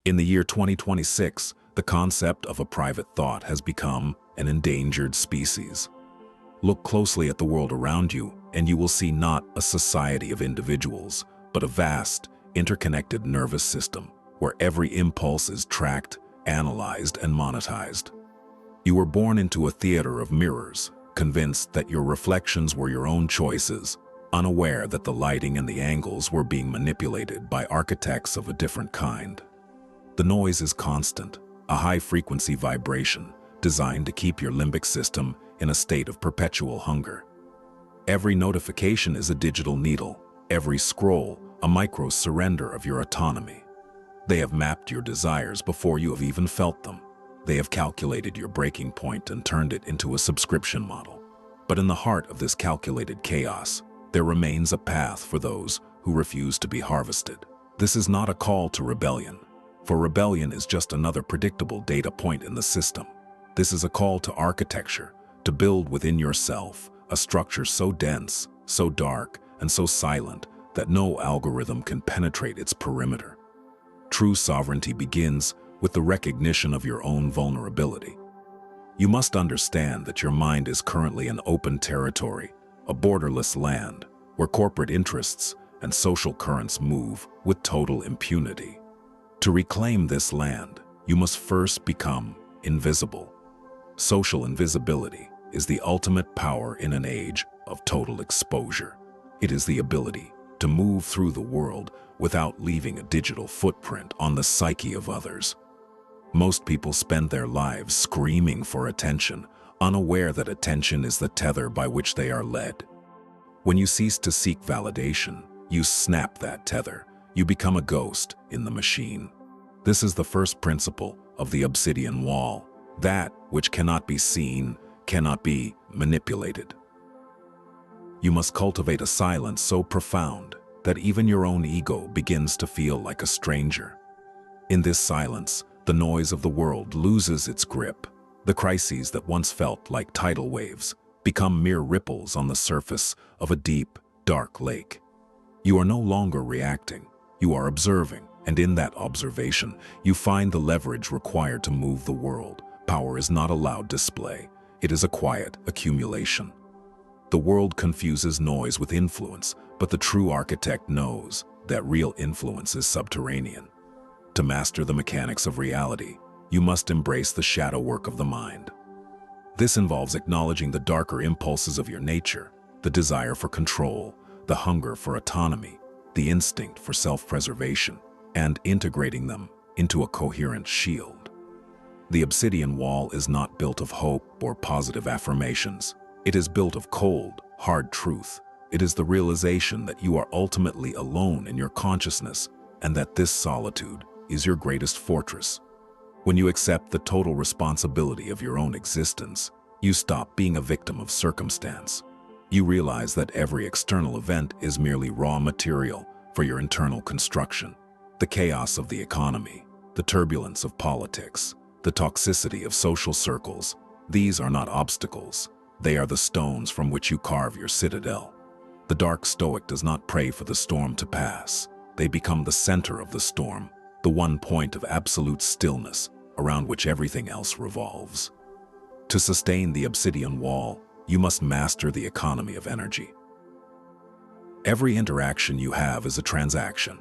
In the year 2026, the concept of a private thought has become an endangered species. Look closely at the world around you, and you will see not a society of individuals, but a vast, interconnected nervous system where every impulse is tracked, analyzed, and monetized. You were born into a theater of mirrors, convinced that your reflections were your own choices, unaware that the lighting and the angles were being manipulated by architects of a different kind. The noise is constant, a high-frequency vibration designed to keep your limbic system in a state of perpetual hunger. Every notification is a digital needle, every scroll a micro-surrender of your autonomy. They have mapped your desires before you have even felt them. They have calculated your breaking point and turned it into a subscription model. But in the heart of this calculated chaos, there remains a path for those who refuse to be harvested. This is not a call to rebellion, for rebellion is just another predictable data point in the system. This is a call to architecture, to build within yourself a structure so dense, so dark, and so silent that no algorithm can penetrate its perimeter. True sovereignty begins with the recognition of your own vulnerability. You must understand that your mind is currently an open territory, a borderless land, where corporate interests and social currents move with total impunity. To reclaim this land, you must first become invisible. Social invisibility is the ultimate power in an age of total exposure. It is the ability to move through the world without leaving a digital footprint on the psyche of others. Most people spend their lives screaming for attention, unaware that attention is the tether by which they are led. When you cease to seek validation, you snap that tether. You become a ghost in the machine. This is the first principle of the Obsidian Wall. That which cannot be seen cannot be manipulated. You must cultivate a silence so profound that even your own ego begins to feel like a stranger. In this silence, the noise of the world loses its grip. The crises that once felt like tidal waves become mere ripples on the surface of a deep, dark lake. You are no longer reacting, you are observing, and in that observation, you find the leverage required to move the world. Power is not a loud display, it is a quiet accumulation. The world confuses noise with influence, but the true architect knows that real influence is subterranean. To master the mechanics of reality, you must embrace the shadow work of the mind. This involves acknowledging the darker impulses of your nature, the desire for control, the hunger for autonomy, the instinct for self-preservation, and integrating them into a coherent shield. The Obsidian Wall is not built of hope or positive affirmations. It is built of cold, hard truth. It is the realization that you are ultimately alone in your consciousness and that this solitude is your greatest fortress. When you accept the total responsibility of your own existence, you stop being a victim of circumstance. You realize that every external event is merely raw material for your internal construction. The chaos of the economy, the turbulence of politics, the toxicity of social circles, these are not obstacles. They are the stones from which you carve your citadel. The Dark Stoic does not pray for the storm to pass. They become the center of the storm, the one point of absolute stillness around which everything else revolves. To sustain the Obsidian Wall, you must master the economy of energy. Every interaction you have is a transaction.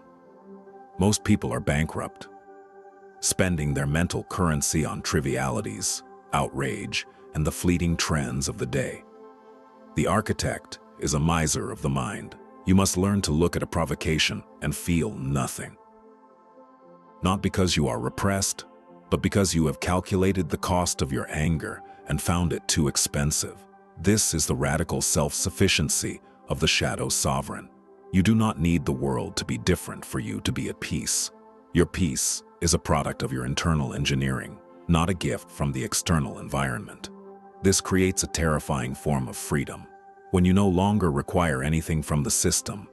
Most people are bankrupt, spending their mental currency on trivialities, outrage, and the fleeting trends of the day. The architect is a miser of the mind. You must learn to look at a provocation and feel nothing. Not because you are repressed, but because you have calculated the cost of your anger and found it too expensive. This is the radical self-sufficiency of the shadow sovereign. You do not need the world to be different for you to be at peace. Your peace is a product of your internal engineering, not a gift from the external environment. This creates a terrifying form of freedom. When you no longer require anything from the system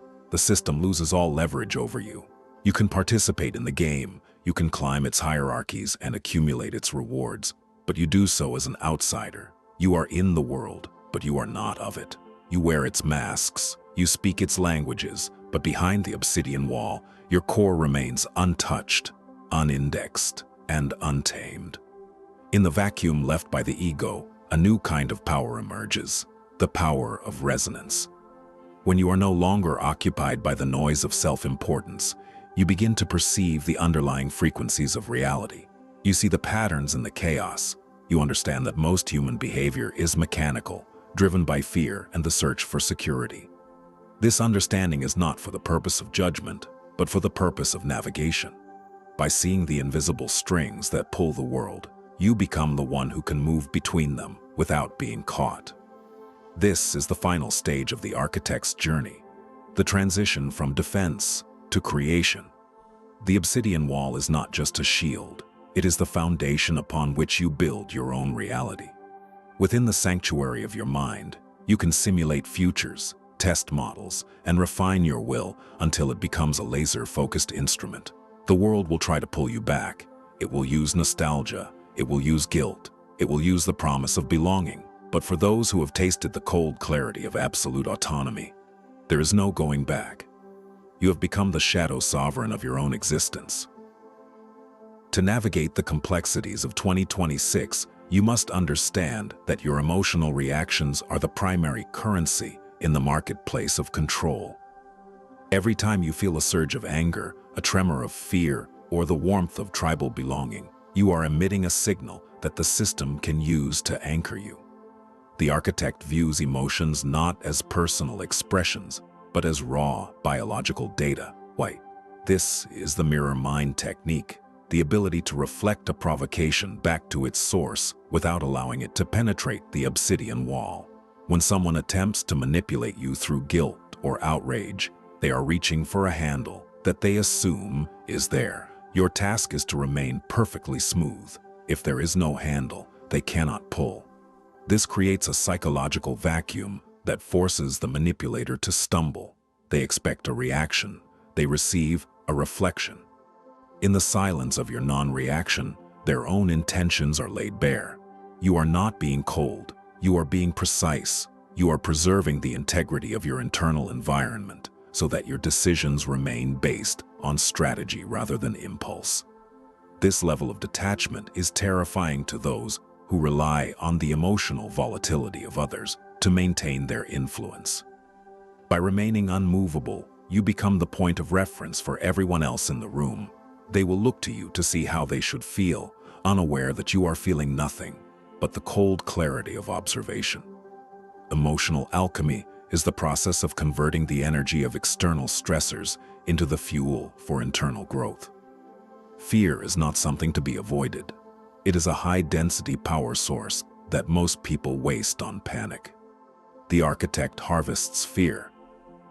loses all leverage over you. You can participate in the game, you can climb its hierarchies and accumulate its rewards, but you do so as an outsider. You are in the world, but you are not of it. You wear its masks, you speak its languages, but behind the Obsidian Wall, your core remains untouched, unindexed, and untamed. In the vacuum left by the ego, a new kind of power emerges, the power of resonance. When you are no longer occupied by the noise of self-importance, you begin to perceive the underlying frequencies of reality. You see the patterns in the chaos. You understand that most human behavior is mechanical, driven by fear and the search for security. This understanding is not for the purpose of judgment, but for the purpose of navigation. By seeing the invisible strings that pull the world, you become the one who can move between them without being caught. This is the final stage of the architect's journey, the transition from defense to creation. The Obsidian Wall is not just a shield, it is the foundation upon which you build your own reality. Within the sanctuary of your mind, you can simulate futures, test models, and refine your will until it becomes a laser-focused instrument. The world will try to pull you back. It will use nostalgia, it will use guilt, it will use the promise of belonging. But for those who have tasted the cold clarity of absolute autonomy, there is no going back. You have become the shadow sovereign of your own existence. To navigate the complexities of 2026, you must understand that your emotional reactions are the primary currency in the marketplace of control. Every time you feel a surge of anger, a tremor of fear, or the warmth of tribal belonging, you are emitting a signal that the system can use to anchor you. The architect views emotions not as personal expressions, but as raw biological data. This is the mirror mind technique, the ability to reflect a provocation back to its source without allowing it to penetrate the obsidian wall. When someone attempts to manipulate you through guilt or outrage, they are reaching for a handle that they assume is there. Your task is to remain perfectly smooth. If there is no handle, they cannot pull. This creates a psychological vacuum that forces the manipulator to stumble. They expect a reaction. They receive a reflection. In the silence of your non-reaction, their own intentions are laid bare. You are not being cold. You are being precise. You are preserving the integrity of your internal environment so that your decisions remain based on strategy rather than impulse. This level of detachment is terrifying to those who rely on the emotional volatility of others to maintain their influence. By remaining unmovable, you become the point of reference for everyone else in the room. They will look to you to see how they should feel, unaware that you are feeling nothing but the cold clarity of observation. Emotional alchemy is the process of converting the energy of external stressors into the fuel for internal growth. Fear is not something to be avoided. It is a high-density power source that most people waste on panic. The architect harvests fear.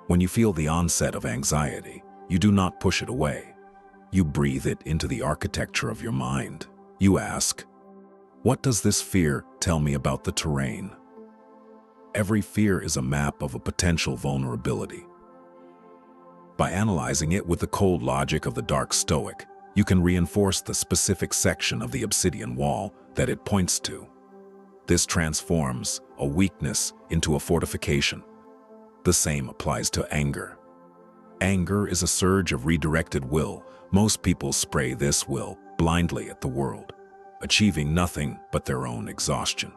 When you feel the onset of anxiety, you do not push it away. You breathe it into the architecture of your mind. You ask, what does this fear tell me about the terrain? Every fear is a map of a potential vulnerability. By analyzing it with the cold logic of the Dark Stoic, you can reinforce the specific section of the Obsidian Wall that it points to. This transforms a weakness into a fortification. The same applies to anger. Anger is a surge of redirected will. Most people spray this will blindly at the world, achieving nothing but their own exhaustion.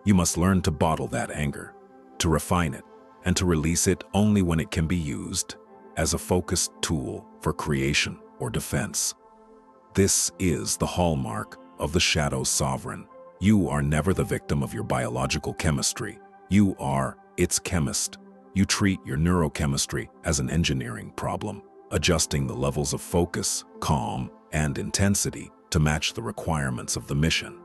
You must learn to bottle that anger, to refine it, and to release it only when it can be used as a focused tool for creation or defense. This is the hallmark of the shadow sovereign. You are never the victim of your biological chemistry. You are its chemist. You treat your neurochemistry as an engineering problem, adjusting the levels of focus, calm, and intensity to match the requirements of the mission.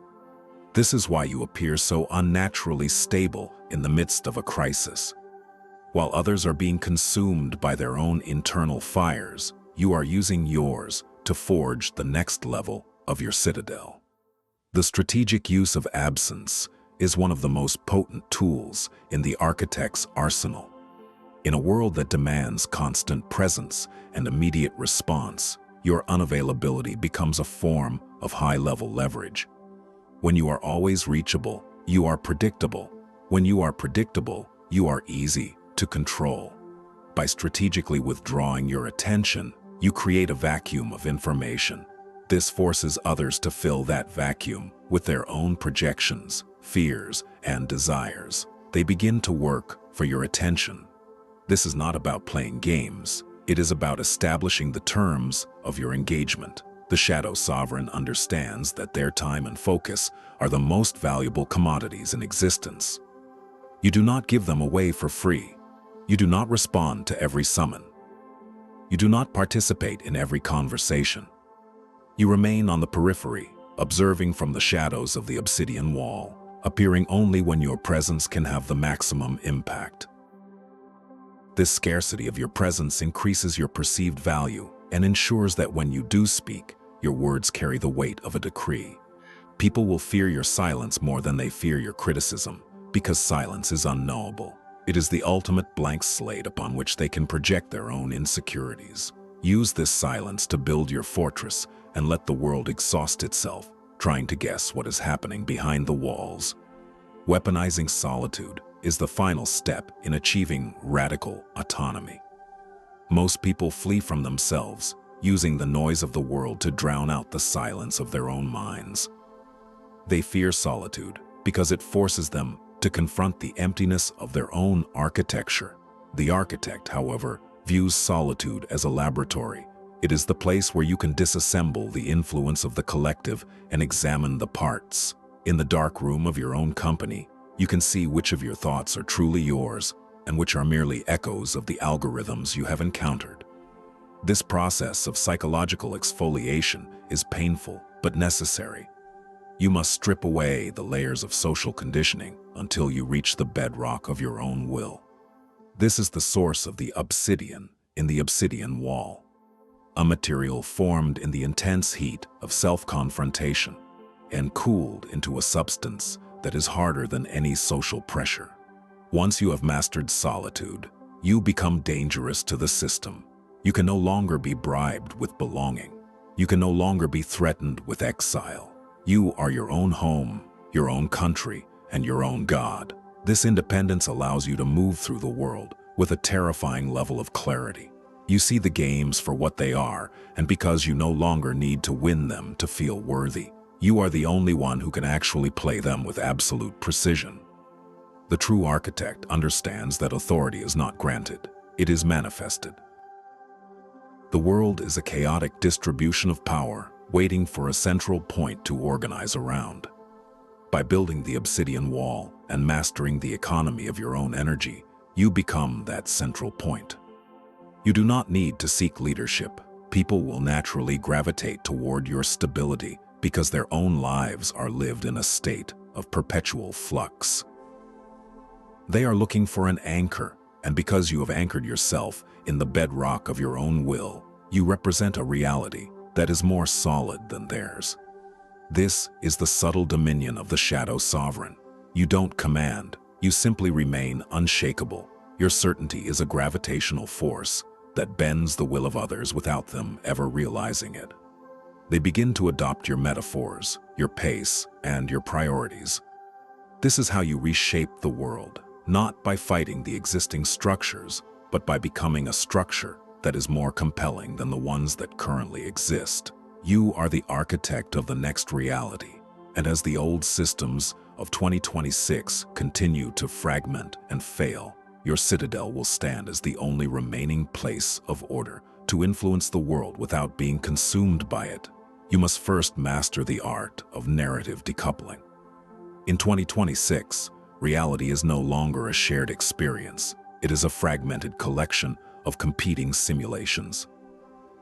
This is why you appear so unnaturally stable in the midst of a crisis. While others are being consumed by their own internal fires, you are using yours to forge the next level of your citadel. The strategic use of absence is one of the most potent tools in the architect's arsenal. In a world that demands constant presence and immediate response, your unavailability becomes a form of high-level leverage. When you are always reachable, you are predictable. When you are predictable, you are easy to control. By strategically withdrawing your attention, you create a vacuum of information. This forces others to fill that vacuum with their own projections, fears, and desires. They begin to work for your attention. This is not about playing games. It is about establishing the terms of your engagement. The Shadow Sovereign understands that their time and focus are the most valuable commodities in existence. You do not give them away for free. You do not respond to every summon. You do not participate in every conversation. You remain on the periphery, observing from the shadows of the Obsidian Wall, appearing only when your presence can have the maximum impact. This scarcity of your presence increases your perceived value and ensures that when you do speak, your words carry the weight of a decree. People will fear your silence more than they fear your criticism, because silence is unknowable. It is the ultimate blank slate upon which they can project their own insecurities. Use this silence to build your fortress and let the world exhaust itself, trying to guess what is happening behind the walls. Weaponizing solitude is the final step in achieving radical autonomy. Most people flee from themselves, using the noise of the world to drown out the silence of their own minds. They fear solitude because it forces them to confront the emptiness of their own architecture. The architect, however, views solitude as a laboratory. It is the place where you can disassemble the influence of the collective and examine the parts. In the dark room of your own company, you can see which of your thoughts are truly yours and which are merely echoes of the algorithms you have encountered. This process of psychological exfoliation is painful but necessary. You must strip away the layers of social conditioning until you reach the bedrock of your own will. This is the source of the obsidian in the Obsidian Wall, a material formed in the intense heat of self-confrontation and cooled into a substance that is harder than any social pressure. Once you have mastered solitude, you become dangerous to the system. You can no longer be bribed with belonging. You can no longer be threatened with exile. You are your own home, your own country, and your own God. This independence allows you to move through the world with a terrifying level of clarity. You see the games for what they are, and because you no longer need to win them to feel worthy, you are the only one who can actually play them with absolute precision. The true architect understands that authority is not granted, it is manifested. The world is a chaotic distribution of power, waiting for a central point to organize around. By building the Obsidian Wall and mastering the economy of your own energy, you become that central point. You do not need to seek leadership. People will naturally gravitate toward your stability because their own lives are lived in a state of perpetual flux. They are looking for an anchor, and because you have anchored yourself in the bedrock of your own will, you represent a reality that is more solid than theirs. This is the subtle dominion of the Shadow Sovereign. You don't command, you simply remain unshakable. Your certainty is a gravitational force that bends the will of others without them ever realizing it. They begin to adopt your metaphors, your pace, and your priorities. This is how you reshape the world, not by fighting the existing structures, but by becoming a structure that is more compelling than the ones that currently exist. You are the architect of the next reality, and as the old systems of 2026 continue to fragment and fail, your citadel will stand as the only remaining place of order to influence the world without being consumed by it. You must first master the art of narrative decoupling. In 2026, reality is no longer a shared experience. It is a fragmented collection of competing simulations.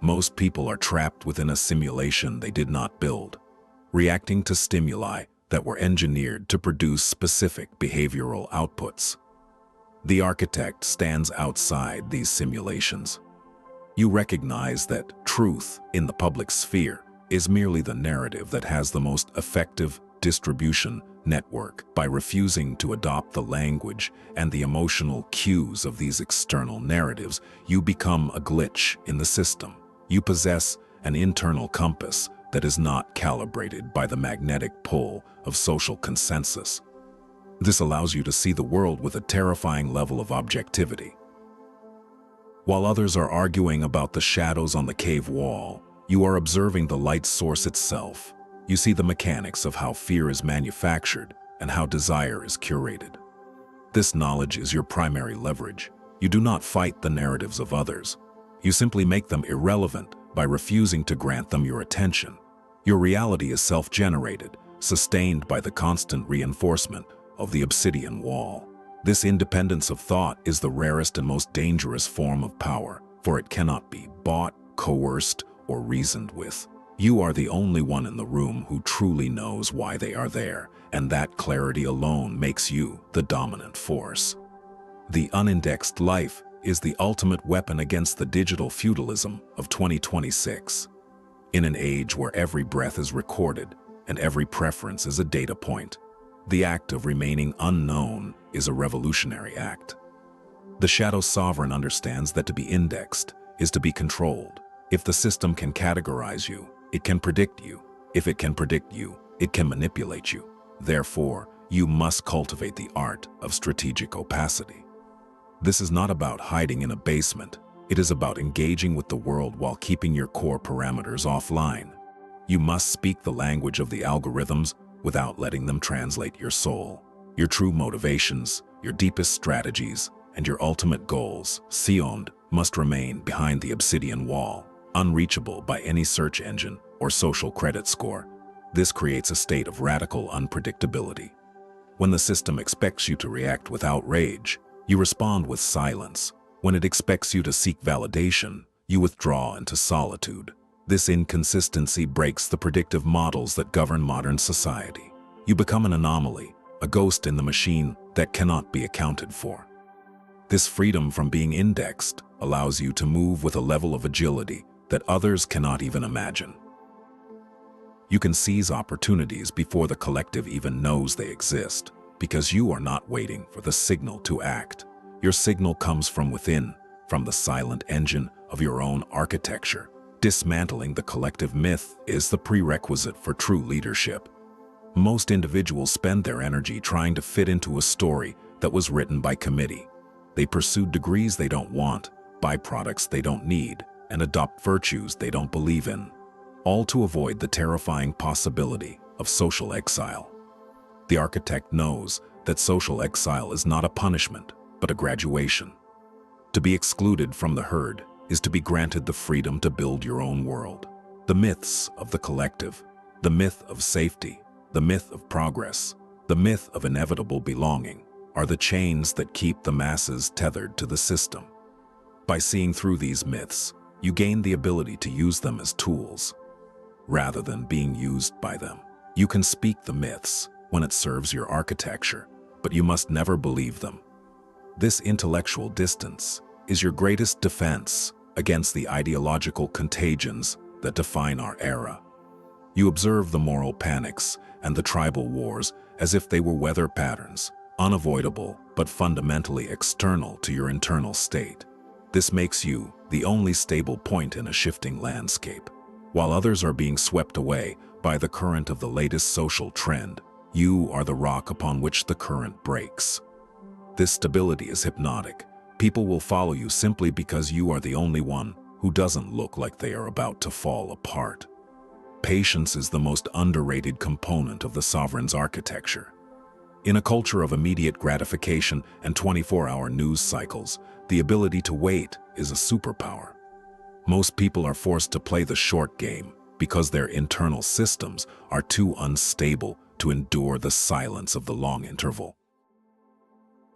Most people are trapped within a simulation they did not build, reacting to stimuli that were engineered to produce specific behavioral outputs. The architect stands outside these simulations. You recognize that truth in the public sphere is merely the narrative that has the most effective distribution network. By refusing to adopt the language and the emotional cues of these external narratives, you become a glitch in the system. You possess an internal compass that is not calibrated by the magnetic pull of social consensus. This allows you to see the world with a terrifying level of objectivity. While others are arguing about the shadows on the cave wall, You are observing the light source itself. You see the mechanics of how fear is manufactured and how desire is curated. This knowledge is your primary leverage. You do not fight the narratives of others. You simply make them irrelevant by refusing to grant them your attention. Your reality is self-generated, sustained by the constant reinforcement of the Obsidian Wall. This independence of thought is the rarest and most dangerous form of power, for it cannot be bought, coerced, or reasoned with. You are the only one in the room who truly knows why they are there, and that clarity alone makes you the dominant force. The unindexed life is the ultimate weapon against the digital feudalism of 2026. In an age where every breath is recorded and every preference is a data point, the act of remaining unknown is a revolutionary act. The shadow sovereign understands that to be indexed is to be controlled. If the system can categorize you, it can predict you. If it can predict you, it can manipulate you. Therefore, you must cultivate the art of strategic opacity. This is not about hiding in a basement. It is about engaging with the world while keeping your core parameters offline. You must speak the language of the algorithms without letting them translate your soul. Your true motivations, your deepest strategies, and your ultimate goals, sealed, must remain behind the Obsidian Wall, unreachable by any search engine or social credit score. This creates a state of radical unpredictability. When the system expects you to react with outrage, you respond with silence. When it expects you to seek validation, you withdraw into solitude. This inconsistency breaks the predictive models that govern modern society. You become an anomaly, a ghost in the machine that cannot be accounted for. This freedom from being indexed allows you to move with a level of agility that others cannot even imagine. You can seize opportunities before the collective even knows they exist, because you are not waiting for the signal to act. Your signal comes from within, from the silent engine of your own architecture. Dismantling the collective myth is the prerequisite for true leadership. Most individuals spend their energy trying to fit into a story that was written by committee. They pursue degrees they don't want, buy products they don't need, and adopt virtues they don't believe in, all to avoid the terrifying possibility of social exile. The architect knows that social exile is not a punishment, but a graduation. To be excluded from the herd is to be granted the freedom to build your own world. The myths of the collective, the myth of safety, the myth of progress, the myth of inevitable belonging, are the chains that keep the masses tethered to the system. By seeing through these myths, you gain the ability to use them as tools, rather than being used by them. You can speak the myths when it serves your architecture, but you must never believe them. This intellectual distance is your greatest defense against the ideological contagions that define our era. You observe the moral panics and the tribal wars as if they were weather patterns, unavoidable but fundamentally external to your internal state. This makes you the only stable point in a shifting landscape. While others are being swept away by the current of the latest social trend, you are the rock upon which the current breaks. This stability is hypnotic. People will follow you simply because you are the only one who doesn't look like they are about to fall apart. Patience is the most underrated component of the sovereign's architecture. In a culture of immediate gratification and 24-hour news cycles, the ability to wait is a superpower. Most people are forced to play the short game because their internal systems are too unstable to endure the silence of the long interval.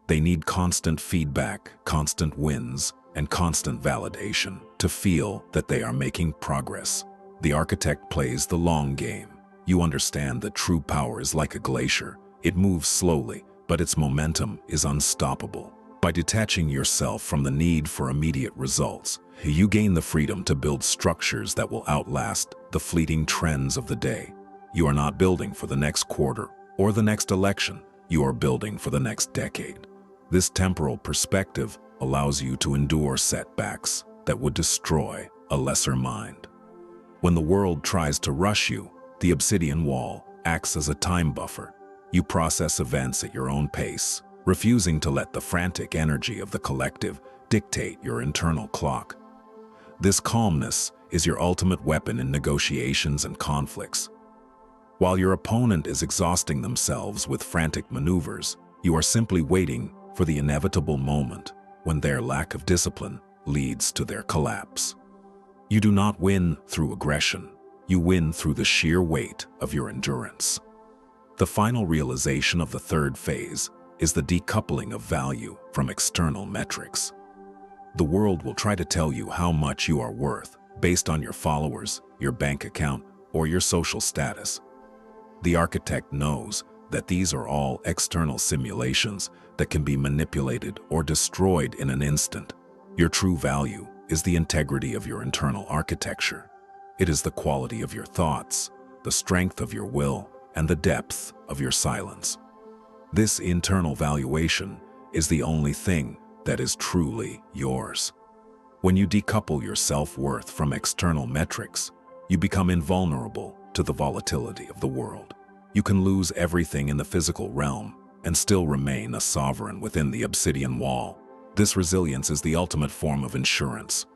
They need constant feedback, constant wins, and constant validation to feel that they are making progress. The architect plays the long game. You understand that true power is like a glacier. It moves slowly, but its momentum is unstoppable. By detaching yourself from the need for immediate results, you gain the freedom to build structures that will outlast the fleeting trends of the day. You are not building for the next quarter or the next election. You are building for the next decade. This temporal perspective allows you to endure setbacks that would destroy a lesser mind. When the world tries to rush you, the Obsidian Wall acts as a time buffer. You process events at your own pace, refusing to let the frantic energy of the collective dictate your internal clock. This calmness is your ultimate weapon in negotiations and conflicts. While your opponent is exhausting themselves with frantic maneuvers, you are simply waiting for the inevitable moment when their lack of discipline leads to their collapse. You do not win through aggression. You win through the sheer weight of your endurance. The final realization of the third phase is the decoupling of value from external metrics. The world will try to tell you how much you are worth based on your followers, your bank account, or your social status. The architect knows that these are all external simulations that can be manipulated or destroyed in an instant. Your true value is the integrity of your internal architecture. It is the quality of your thoughts, the strength of your will, and the depth of your silence. This internal valuation is the only thing that is truly yours. When you decouple your self-worth from external metrics, you become invulnerable to the volatility of the world. You can lose everything in the physical realm and still remain a sovereign within the Obsidian Wall. This resilience is the ultimate form of insurance.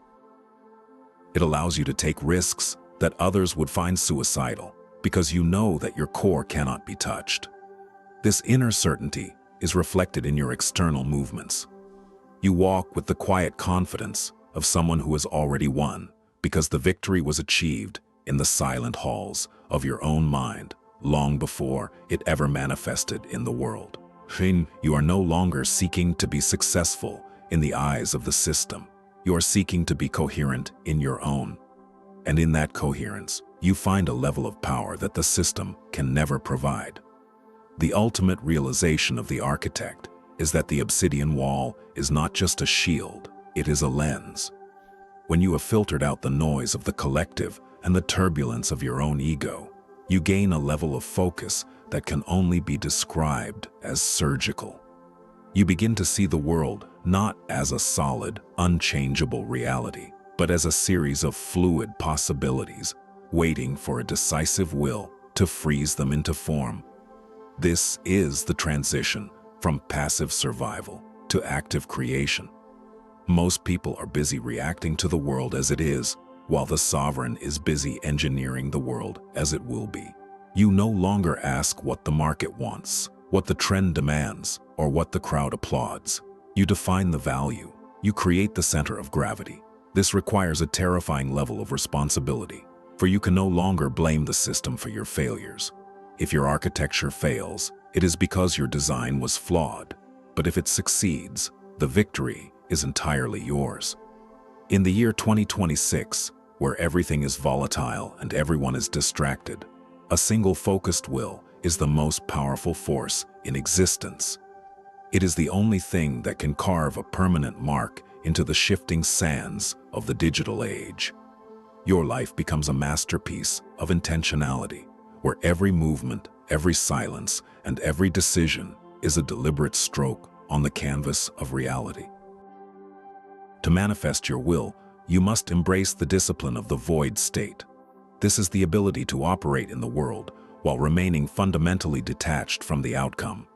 It allows you to take risks that others would find suicidal because you know that your core cannot be touched. This inner certainty is reflected in your external movements. You walk with the quiet confidence of someone who has already won because the victory was achieved in the silent halls of your own mind long before it ever manifested in the world. You are no longer seeking to be successful in the eyes of the system. You are seeking to be coherent in your own. And in that coherence, you find a level of power that the system can never provide. The ultimate realization of the architect is that the Obsidian Wall is not just a shield, it is a lens. When you have filtered out the noise of the collective and the turbulence of your own ego, you gain a level of focus that can only be described as surgical. You begin to see the world not as a solid, unchangeable reality, but as a series of fluid possibilities, waiting for a decisive will to freeze them into form. This is the transition from passive survival to active creation. Most people are busy reacting to the world as it is, while the sovereign is busy engineering the world as it will be. You no longer ask what the market wants, what the trend demands, or what the crowd applauds. You define the value. You create the center of gravity. This requires a terrifying level of responsibility, for you can no longer blame the system for your failures. If your architecture fails, it is because your design was flawed. But if it succeeds, the victory is entirely yours. In the year 2026, where everything is volatile and everyone is distracted, a single focused will is the most powerful force in existence. It is the only thing that can carve a permanent mark into the shifting sands of the digital age. Your life becomes a masterpiece of intentionality, where every movement, every silence, and every decision is a deliberate stroke on the canvas of reality. To manifest your will, you must embrace the discipline of the void state. This is the ability to operate in the world while remaining fundamentally detached from the outcome.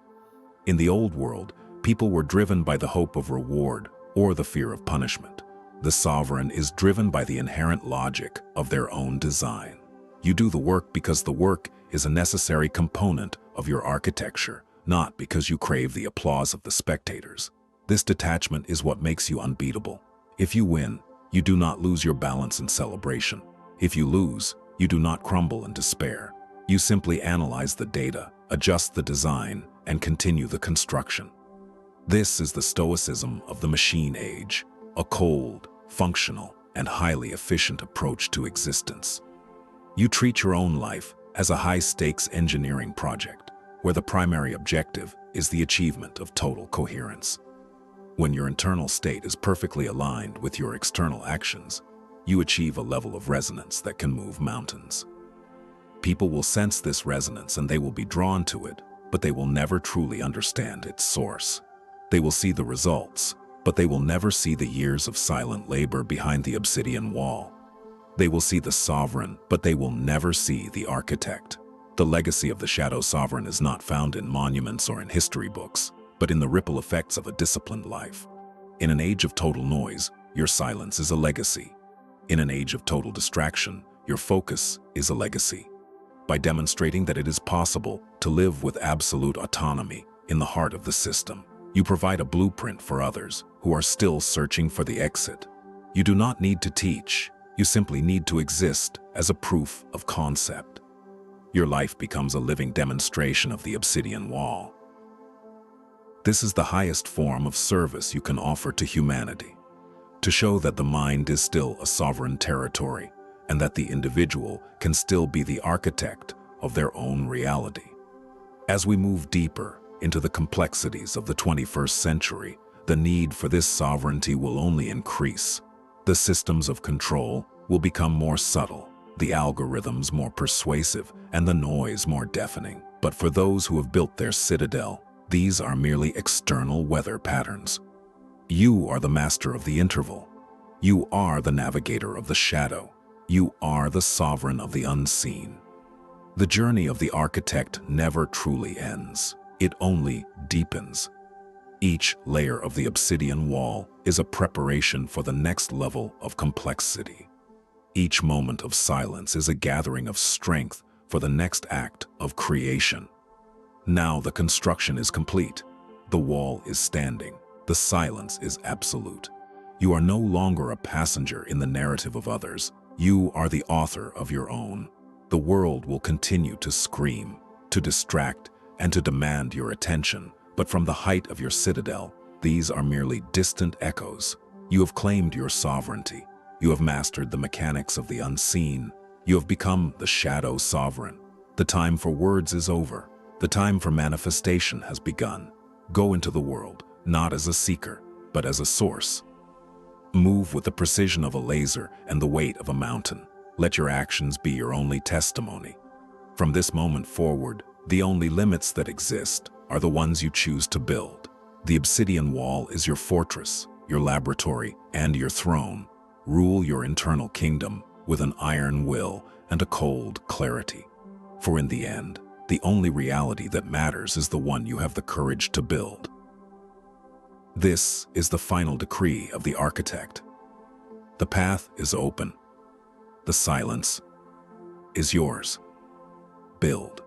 In the old world, people were driven by the hope of reward or the fear of punishment. The sovereign is driven by the inherent logic of their own design. You do the work because the work is a necessary component of your architecture, not because you crave the applause of the spectators. This detachment is what makes you unbeatable. If you win, you do not lose your balance in celebration. If you lose, you do not crumble in despair. You simply analyze the data, adjust the design, and continue the construction. This is the Stoicism of the machine age, a cold, functional, and highly efficient approach to existence. You treat your own life as a high-stakes engineering project, where the primary objective is the achievement of total coherence. When your internal state is perfectly aligned with your external actions, you achieve a level of resonance that can move mountains. People will sense this resonance and they will be drawn to it, but they will never truly understand its source. They will see the results, but they will never see the years of silent labor behind the Obsidian Wall. They will see the sovereign, but they will never see the architect. The legacy of the shadow sovereign is not found in monuments or in history books, but in the ripple effects of a disciplined life. In an age of total noise, your silence is a legacy. In an age of total distraction, your focus is a legacy. By demonstrating that it is possible to live with absolute autonomy in the heart of the system, you provide a blueprint for others who are still searching for the exit. You do not need to teach, you simply need to exist as a proof of concept. Your life becomes a living demonstration of the Obsidian Wall. This is the highest form of service you can offer to humanity, to show that the mind is still a sovereign territory and that the individual can still be the architect of their own reality. As we move deeper into the complexities of the 21st century, the need for this sovereignty will only increase. The systems of control will become more subtle, the algorithms more persuasive, and the noise more deafening. But for those who have built their citadel, these are merely external weather patterns. You are the master of the interval. You are the navigator of the shadow. You are the sovereign of the unseen. The journey of the architect never truly ends. It only deepens. Each layer of the Obsidian Wall is a preparation for the next level of complexity. Each moment of silence is a gathering of strength for the next act of creation. Now the construction is complete. The wall is standing. The silence is absolute. You are no longer a passenger in the narrative of others. You are the author of your own. The world will continue to scream, to distract, and to demand your attention. But from the height of your citadel, these are merely distant echoes. You have claimed your sovereignty. You have mastered the mechanics of the unseen. You have become the shadow sovereign. The time for words is over. The time for manifestation has begun. Go into the world, not as a seeker, but as a source. Move with the precision of a laser and the weight of a mountain. Let your actions be your only testimony. From this moment forward, the only limits that exist are the ones you choose to build. The Obsidian Wall is your fortress, your laboratory, and your throne. Rule your internal kingdom with an iron will and a cold clarity. For in the end, the only reality that matters is the one you have the courage to build. This is the final decree of the architect. The path is open. The silence is yours. Build.